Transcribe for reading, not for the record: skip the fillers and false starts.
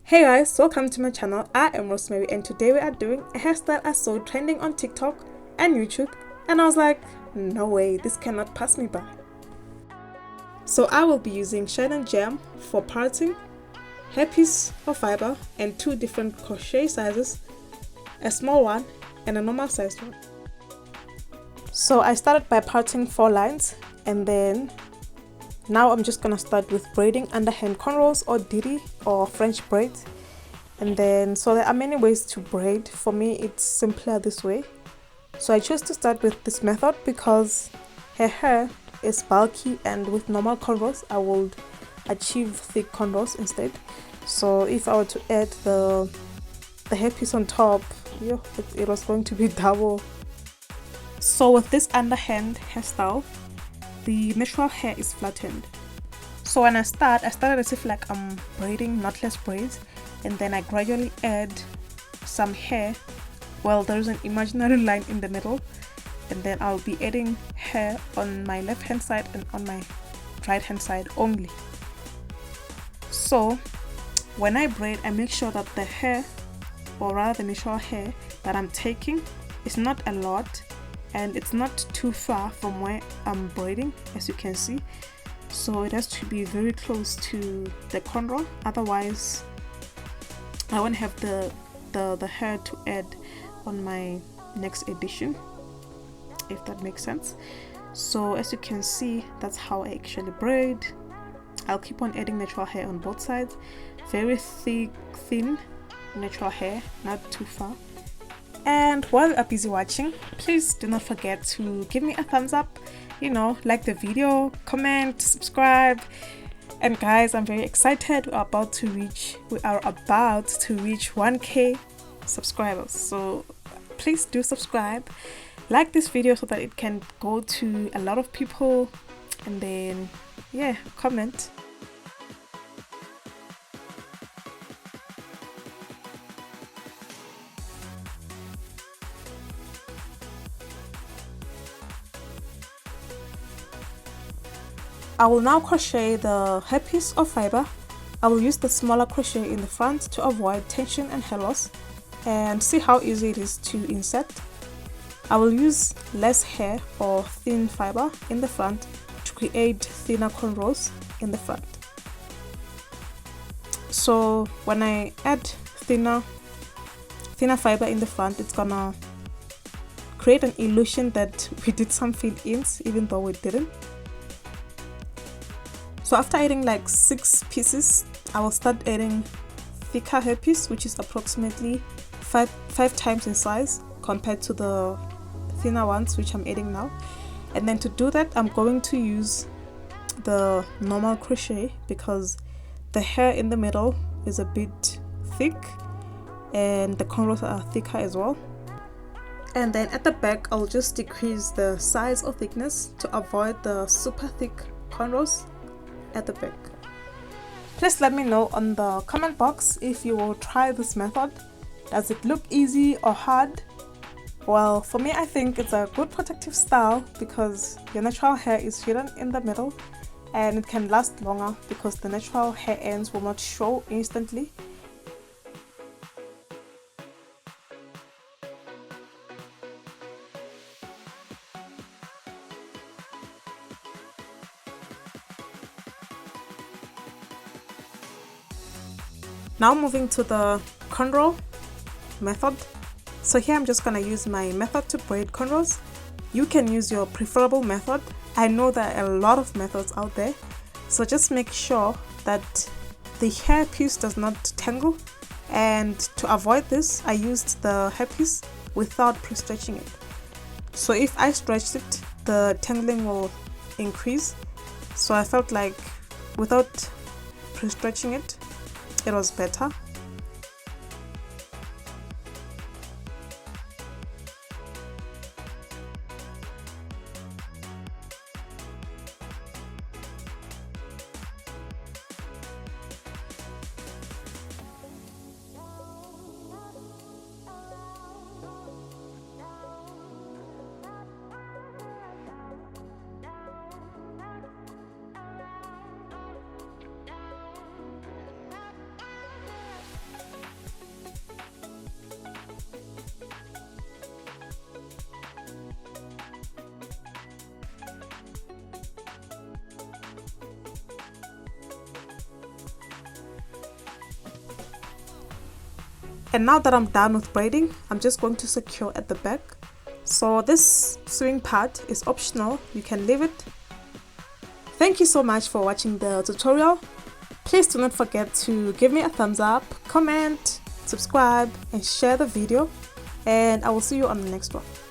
Hey guys, welcome to my channel. I am Rosemary and today we are doing a hairstyle I saw trending on TikTok and YouTube, and I was like, no way, this cannot pass me by. So I will be using shine and jam for parting, hairpiece of fiber, and two different crochet sizes, a small one and a normal sized one. So I started by parting 4 lines, and then now I'm just gonna start with braiding underhand cornrows or diddy or French braids. And then, so there are many ways to braid. For me, it's simpler this way. So I chose to start with this method because her hair is bulky, and with normal cornrows, I would achieve thick cornrows instead. So if I were to add the hairpiece on top, it was going to be double. So with this underhand hairstyle, the natural hair is flattened. So when I started as if like I'm braiding knotless braids, and then I gradually add some hair. Well, there's an imaginary line in the middle, and then I'll be adding hair on my left hand side and on my right hand side only. So when I braid, I make sure that the hair, or rather the natural hair that I'm taking, is not a lot, and it's not too far from where I'm braiding, as you can see. So it has to be very close to the cornrow, otherwise I won't have the hair to add on my next edition, if that makes sense. So as you can see, that's how I actually braid. I'll keep on adding natural hair on both sides, very thick, thin natural hair, not too far. And while you are busy watching, please do not forget to give me a thumbs up, like the video, comment, subscribe. And guys, I'm very excited. We are about to reach 1K subscribers. So please do subscribe, like this video so that it can go to a lot of people, and then comment. I will now crochet the hairpiece of fiber. I will use the smaller crochet in the front to avoid tension and hair loss, and see how easy it is to insert. I will use less hair or thin fiber in the front to create thinner cornrows in the front. So when I add thinner fiber in the front, it's gonna create an illusion that we did some fill-ins, even though we didn't. So after adding like 6 pieces, I will start adding thicker hairpiece, which is approximately 5 times in size compared to the thinner ones which I'm adding now. And then to do that, I'm going to use the normal crochet because the hair in the middle is a bit thick and the cornrows are thicker as well. And then at the back, I'll just decrease the size or thickness to avoid the super thick cornrows at the back. Please let me know on the comment box if you will try this method. Does it look easy or hard? Well, for me, I think it's a good protective style because your natural hair is hidden in the middle, and it can last longer because the natural hair ends will not show instantly. Now moving to the cornrow method. So here I'm just gonna use my method to braid cornrows. You can use your preferable method. I know there are a lot of methods out there, so just make sure that the hairpiece does not tangle. And to avoid this, I used the hairpiece without pre-stretching it. So if I stretched it, the tangling will increase. So I felt like without pre-stretching it, it was better. And now that I'm done with braiding, I'm just going to secure at the back. So this sewing part is optional, you can leave it. Thank you so much for watching the tutorial. Please do not forget to give me a thumbs up, comment, subscribe and share the video, and I will see you on the next one.